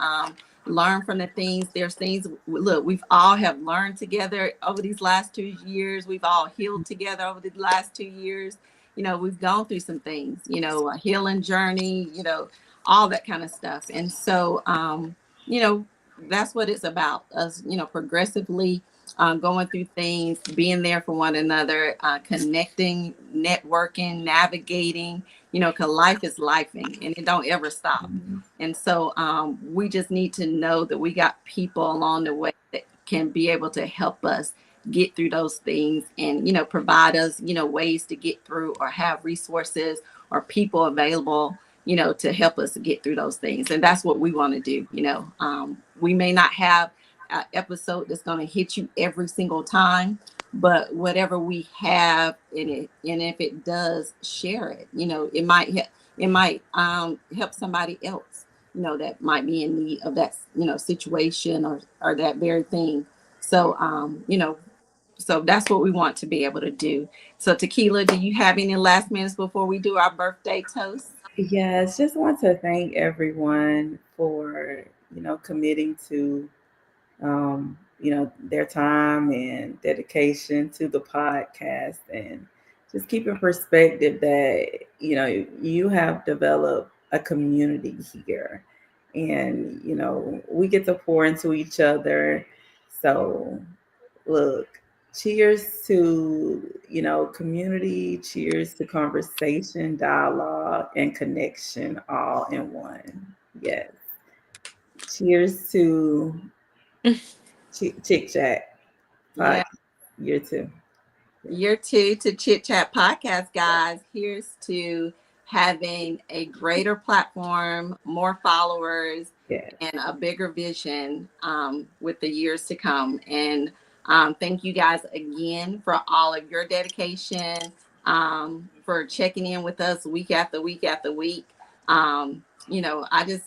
learn from the things. There's things. Look, we've all have learned together over these last 2 years. We've all healed together over the last 2 years. We've gone through some things, a healing journey, all that kind of stuff. And so, that's what it's about, us, progressively going through things, being there for one another, connecting, networking, navigating, because life is lifing and it don't ever stop. And so we just need to know that we got people along the way that can be able to help us get through those things and provide us ways to get through or have resources or people available to help us to get through those things. And that's what we want to do. We may not have an episode that's going to hit you every single time, but whatever we have in it, and if it does, share it. It might help somebody else that might be in need of that situation or that very thing. So so that's what we want to be able to do. So Tequila, do you have any last minutes before we do our birthday toast? Yes, just want to thank everyone for, committing to, their time and dedication to the podcast, and just keep in perspective that, you have developed a community here. And, we get to pour into each other. So, look, cheers to, community, cheers to conversation, dialogue, and connection all in one. Yes. Cheers to Chick Chat Yeah. Podcast year two. Year two to Chit Chat Podcast, guys. Here's to having a greater platform, more followers, Yes. and a bigger vision with the years to come. And thank you guys again for all of your dedication, for checking in with us week after week after week. I just,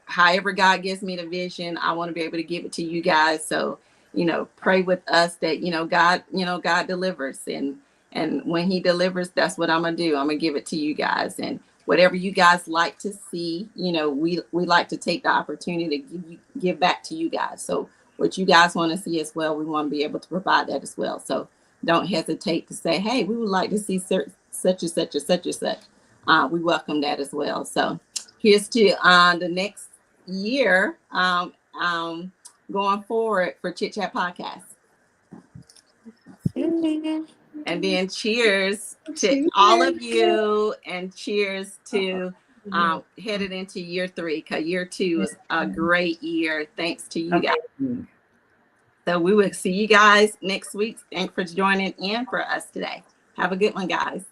however God gives me the vision, I want to be able to give it to you guys. So, pray with us that, God delivers, and when he delivers, that's what I'm going to do. I'm going to give it to you guys. And whatever you guys like to see, we like to take the opportunity to give back to you guys. So what you guys want to see as well, we want to be able to provide that as well. So don't hesitate to say, hey, we would like to see such and such and such and such. We welcome that as well. So here's to the next year, going forward for Chit Chat Podcast. And then cheers to all of you, and cheers to headed into year three, because year two was a great year. Thanks to you guys. Amazing. So we will see you guys next week. Thanks for joining in for us today. Have a good one, guys.